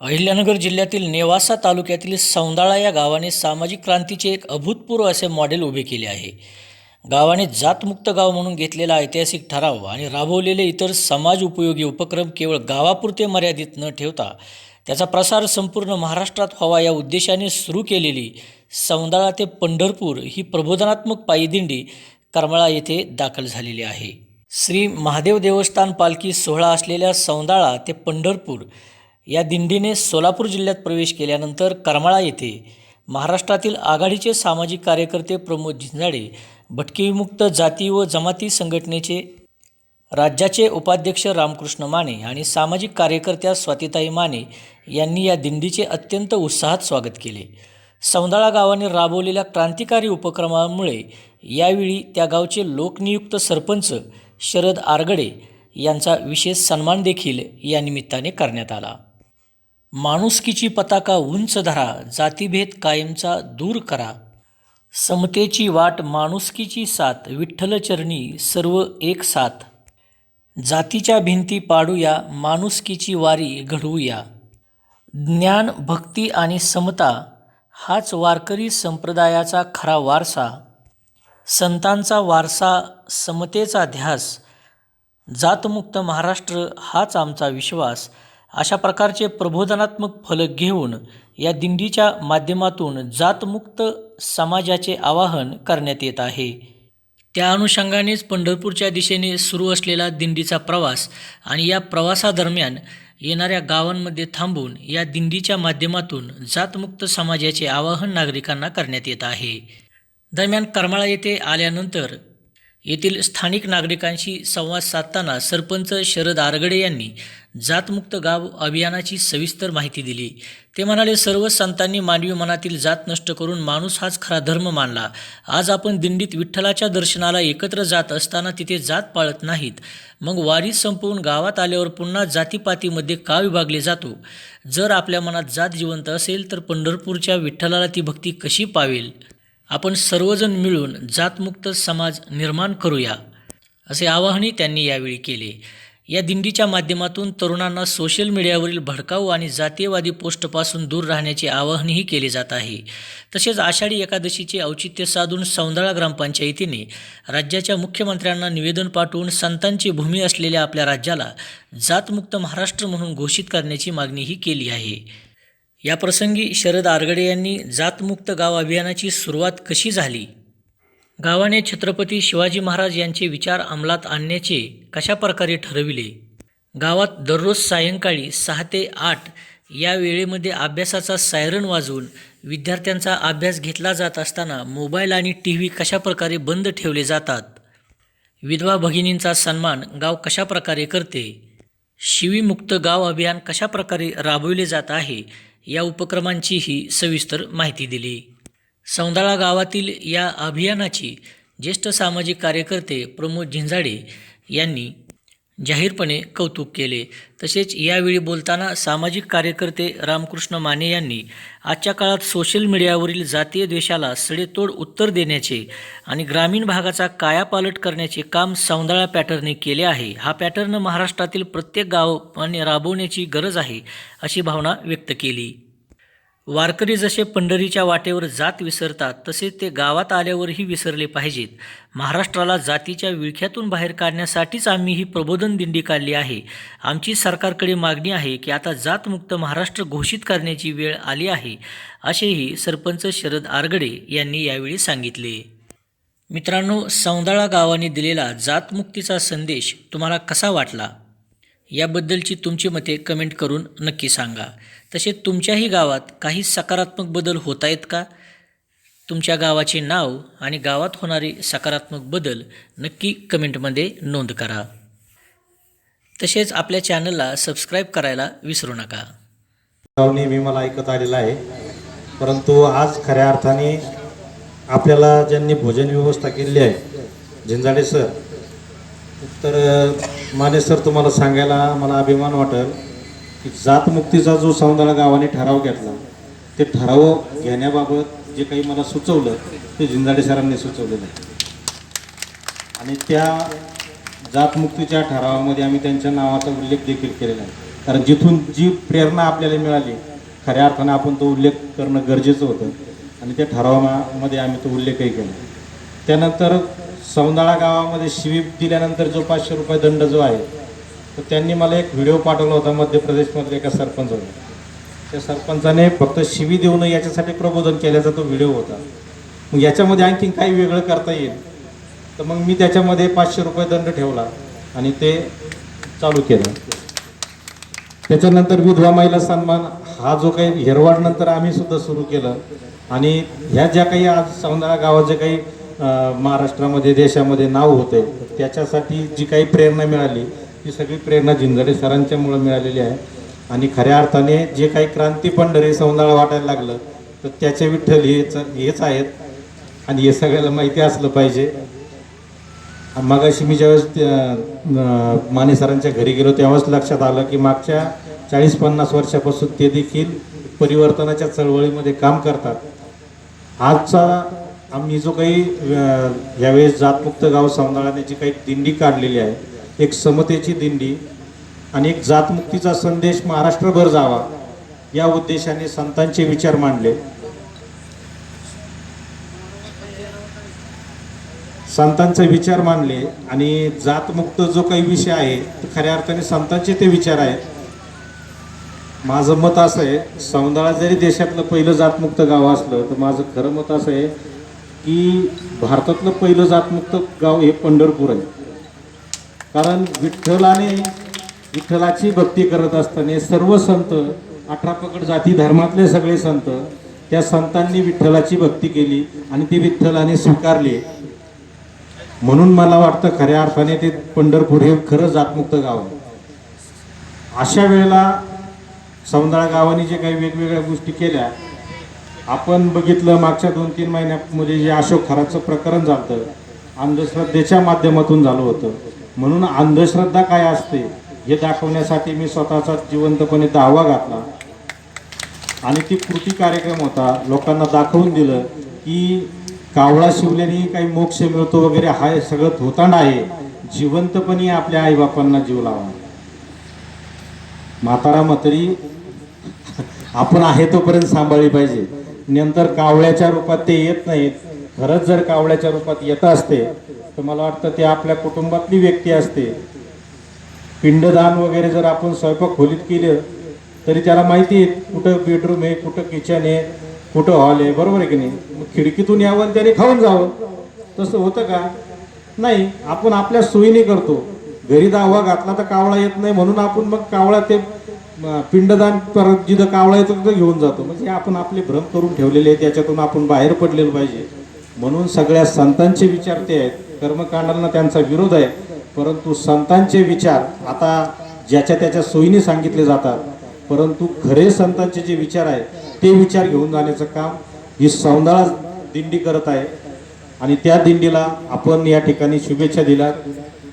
अहिल्यानगर जिल्ह्यातील नेवासा तालुक्यातील सौंदाळा या गावाने सामाजिक क्रांतीचे एक अभूतपूर्व असे मॉडेल उभे केले आहे. गावाने जातमुक्त गाव म्हणून घेतलेला ऐतिहासिक ठराव आणि राबवलेले इतर समाज उपयोगी उपक्रम केवळ गावापुरते मर्यादित न ठेवता त्याचा प्रसार संपूर्ण महाराष्ट्रात व्हावा या उद्देशाने सुरू केलेली सौंदाळा ते पंढरपूर ही प्रबोधनात्मक पायी दिंडी करमाळा येथे दाखल झालेली आहे. श्री महादेव देवस्थान पालखी सोहळा असलेल्या सौंदाळा ते पंढरपूर या दिंडीने सोलापूर जिल्ह्यात प्रवेश केल्यानंतर करमाळा येथे महाराष्ट्रातील आघाडीचे सामाजिक कार्यकर्ते प्रमोद झिंजाडे, भटके विमुक्त जाती व जमाती संघटनेचे राज्याचे उपाध्यक्ष रामकृष्ण माने आणि सामाजिक कार्यकर्त्या स्वातीताई माने यांनी या दिंडीचे अत्यंत उत्साहात स्वागत केले. सौंदाळा गावाने राबवलेल्या क्रांतिकारी उपक्रमामुळे यावेळी त्या गावचे लोकनियुक्त सरपंच शरद आरगडे यांचा विशेष सन्मान देखील या निमित्ताने करण्यात आला. माणुसकीची पताका उंच धरा, जातीभेद कायमचा दूर करा, समतेची वाट माणुसकीची साथ, विठ्ठलचरणी सर्व एक साथ, जातीच्या भिंती पाडूया, माणुसकीची वारी घडवूया. ज्ञान, भक्ती आणि समता हाच वारकरी संप्रदायाचा खरा वारसा, संतांचा वारसा, समतेचा ध्यास, जातमुक्त महाराष्ट्र हाच आमचा विश्वास, अशा प्रकारचे प्रबोधनात्मक फलक घेऊन या दिंडीच्या माध्यमातून जातमुक्त समाजाचे आवाहन करण्यात येत आहे. त्या अनुषंगानेच पंढरपूरच्या दिशेने सुरू असलेला दिंडीचा प्रवास आणि या प्रवासादरम्यान येणाऱ्या गावांमध्ये थांबून या दिंडीच्या माध्यमातून जातमुक्त समाजाचे आवाहन नागरिकांना करण्यात येत आहे. दरम्यान करमाळा येथे आल्यानंतर येथील स्थानिक नागरिकांशी संवाद साधताना सरपंच शरद आरगडे यांनी जातमुक्त गाव अभियानाची सविस्तर माहिती दिली. ते म्हणाले, सर्व संतांनी मानवी मनातील जात नष्ट करून माणूस हाच खरा धर्म मानला. आज आपण दिंडीत विठ्ठलाच्या दर्शनाला एकत्र जात असताना तिथे जात पाळत नाहीत. मग वारी संपवून गावात आल्यावर पुन्हा जातीपातीमध्ये का विभागले जातो? जर आपल्या मनात जात जिवंत असेल तर पंढरपूरच्या विठ्ठलाला ती भक्ती कशी पावेल? आपण सर्वजण मिळून जातमुक्त समाज निर्माण करूया, असे आवाहनही त्यांनी यावेळी केले. या दिंडीच्या माध्यमातून तरुणांना सोशल मीडियावरील भडकाऊ आणि जातीयवादी पोस्टपासून दूर राहण्याचे आवाहनही केले जात आहे. तसेच आषाढी एकादशीचे औचित्य साधून सौंदाळा ग्रामपंचायतीने राज्याच्या मुख्यमंत्र्यांना निवेदन पाठवून संतांची भूमी असलेल्या आपल्या राज्याला जातमुक्त महाराष्ट्र म्हणून घोषित करण्याची मागणीही केली आहे. याप्रसंगी शरद आरगडे यांनी जातमुक्त गाव अभियानाची सुरुवात कशी झाली, गावाने छत्रपती शिवाजी महाराज यांचे विचार अंमलात आणण्याचे कशा प्रकारे ठरविले, गावात दररोज सायंकाळी 6 ते 8 या वेळेमध्ये अभ्यासाचा सायरन वाजवून विद्यार्थ्यांचा अभ्यास घेतला जात असताना मोबाईल आणि TV कशा प्रकारे बंद ठेवले जातात, विधवा भगिनींचा सन्मान गाव कशा प्रकारे करते, शिवीमुक्त गाव अभियान कशा प्रकारे राबविले जात आहे, या उपक्रमांचीही सविस्तर माहिती दिली. सौंदाळा गावातील या अभियानाची ज्येष्ठ सामाजिक कार्यकर्ते प्रमोद झिंजाडे यांनी जाहीरपणे कौतुक केले. तसेच यावेळी बोलताना सामाजिक कार्यकर्ते रामकृष्ण माने यांनी आजच्या काळात सोशल मीडियावरील जातीय द्वेषाला सडेतोड उत्तर देण्याचे आणि ग्रामीण भागाचा कायापालट करण्याचे काम सौंदाळा पॅटर्नने केले आहे. हा पॅटर्न महाराष्ट्रातील प्रत्येक गावाने राबवण्याची गरज आहे, अशी भावना व्यक्त केली. वारकरी जसे पंढरीच्या वाटेवर जात विसरतात तसे ते गावात आल्यावरही विसरले पाहिजेत. महाराष्ट्राला जातीच्या विळख्यातून बाहेर काढण्यासाठीच आम्ही ही प्रबोधन दिंडी काढली आहे. आमची सरकारकडे मागणी आहे की आता जातमुक्त महाराष्ट्र घोषित करण्याची वेळ आली आहे, असेही सरपंच शरद आरगडे यांनी यावेळी सांगितले. मित्रांनो, सौंदाळा गावाने दिलेला जातमुक्तीचा संदेश तुम्हाला कसा वाटला याबद्दलची तुमची मते कमेंट करून नक्की सांगा. तसेच तुमच्याही गावात काही सकारात्मक बदल होत आहेत का? तुमच्या गावाचे नाव आणि गावात होणारे सकारात्मक बदल नक्की कमेंटमध्ये नोंद करा. तसेच आपल्या चॅनलला सबस्क्राईब करायला विसरू नका. नेहमी मला ऐकत आलेला आहे, परंतु आज खऱ्या अर्थाने आपल्याला ज्यांनी भोजन व्यवस्था केली आहे झिंजाडे सर, तर माने सर, तुम्हाला सांगायला मला अभिमान वाटेल की जातमुक्तीचा जो सौंदाळा गावाने ठराव घेतला, ते ठराव घेण्याबाबत जे काही मला सुचवलं ते झिंजाडे सरांनी सुचवलेलं आहे. आणि त्या जातमुक्तीच्या ठरावामध्ये आम्ही त्यांच्या नावाचा उल्लेख देखील केलेला आहे. कारण जिथून जी प्रेरणा आपल्याला मिळाली खऱ्या अर्थानं आपण तो उल्लेख करणं गरजेचं होतं आणि त्या ठरावामध्ये आम्ही तो उल्लेखही केला. त्यानंतर सौंदाळा गावामध्ये शिवी दिल्यानंतर जो 500 रुपये दंड जो आहे तर त्यांनी मला एक व्हिडिओ पाठवला होता मध्य प्रदेशमधल्या एका सरपंचाने. त्या सरपंचाने फक्त शिवी देऊ नये याच्यासाठी प्रबोधन केल्याचा तो व्हिडिओ होता. मग याच्यामध्ये आणखीन काही वेगळं करता येईल तर मग मी त्याच्यामध्ये 500 रुपये दंड ठेवला आणि ते चालू केलं. त्याच्यानंतर विधवा महिला सन्मान हा जो काही हेरवाडनंतर आम्ही सुद्धा सुरू केलं आणि ह्या ज्या काही आज सौंदाळा गावात जे काही महाराष्ट्रामध्ये देशामध्ये नाव होते त्याच्यासाठी जी काही प्रेरणा मिळाली ती सगळी प्रेरणा झिंजाडे सरांच्यामुळं मिळालेली आहे. आणि खऱ्या अर्थाने जे काही क्रांती पंढरी सौंदाळा वाटायला लागलं तर त्याचे विठ्ठल हेच आहेत आणि हे सगळ्याला माहिती असलं पाहिजे. मगाशी मी ज्यावेळेस माने सरांच्या घरी गेलो तेव्हाच लक्षात आलं की मागच्या 40-50 वर्षापासून ते देखील परिवर्तनाच्या चळवळीमध्ये काम करतात. आजचा आम्ही जो काही यावेळेस जातमुक्त गाव सौंदाळ्याने जी काही दिंडी काढलेली आहे एक समतेची दिंडी आणि एक जातमुक्तीचा संदेश महाराष्ट्रभर जावा या उद्देशाने संतांचे विचार मांडले. संतांचे विचार मांडले आणि जातमुक्त जो काही विषय आहे तो खऱ्या अर्थाने संतांचे ते विचार आहेत. माझं मत असं आहे सौंदाळा जरी देशातलं पहिलं जातमुक्त गाव असलं तर माझं खरं मत असं आहे की भारतातलं पहिलं जातमुक्त गाव हे पंढरपूर आहे. कारण विठ्ठलाची भक्ती करत असताना सर्व संत 18 पगड जाती धर्मातले सगळे संत त्या संतांनी विठ्ठलाची भक्ती केली आणि ती विठ्ठलाने स्वीकारली. म्हणून मला वाटतं खऱ्या अर्थाने ते पंढरपूर हे खरं जातमुक्त गाव आहे. अशा वेळेला सौंदाळा गावाने जे काही वेगवेगळ्या गोष्टी केल्या आपण बघितलं मागच्या 2-3 महिन्यामध्ये जे अशोक खराचं प्रकरण झालं अंधश्रद्धेच्या माध्यमातून झालं होतं. म्हणून अंधश्रद्धा काय असते हे दाखवण्यासाठी मी स्वतःचा जिवंतपणे दावा घातला आणि ती कृती कार्यक्रम होता. लोकांना दाखवून दिलं की कावळा शिवल्याने काही मोक्ष मिळतो वगैरे हा सगळं थोतांड आहे. जिवंतपणे आपल्या आईबापांना जीव लावा. म्हातारा म्हातारी आपण आहे तोपर्यंत सांभाळली पाहिजे. नंतर कावळ्याच्या रूपात ते येत नाहीत. खरंच जर कावळ्याच्या रूपात येत असते तर मला वाटतं ते आपल्या कुटुंबातली व्यक्ती असते. पिंडदान वगैरे जर आपण स्वयंपाक खोलीत केलं तरी त्याला माहिती आहे कुठं बेडरूम आहे कुठं किचन आहे कुठं हॉल आहे, बरोबर आहे की नाही. मग खिडकीतून यावं आणि त्याने खाऊन जावं. तसं होतं का? नाही. आपण आपल्या सोयीने करतो. घरी दावा घातला तर कावळा येत नाही म्हणून आपण मग कावळा ते पिंडदान परत जिथं कावळा येतो तिथं घेऊन जातो. म्हणजे आपण आपले भ्रम करून ठेवलेले आहेत त्याच्यातून आपण बाहेर पडलेलं पाहिजे. म्हणून सगळ्या संतांचे विचार ते आहेत. कर्मकांडांना त्यांचा विरोध आहे परंतु संतांचे विचार आता ज्याच्या त्याच्या सोयीने सांगितले जातात परंतु खरे संतांचे जे विचार आहेत ते विचार घेऊन जाण्याचं काम ही सौंदाळा दिंडी करत आहे आणि त्या दिंडीला आपण या ठिकाणी शुभेच्छा दिल्या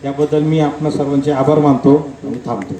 याबद्दल मी आपणा सर्वांचे आभार मानतो आणि थांबतो.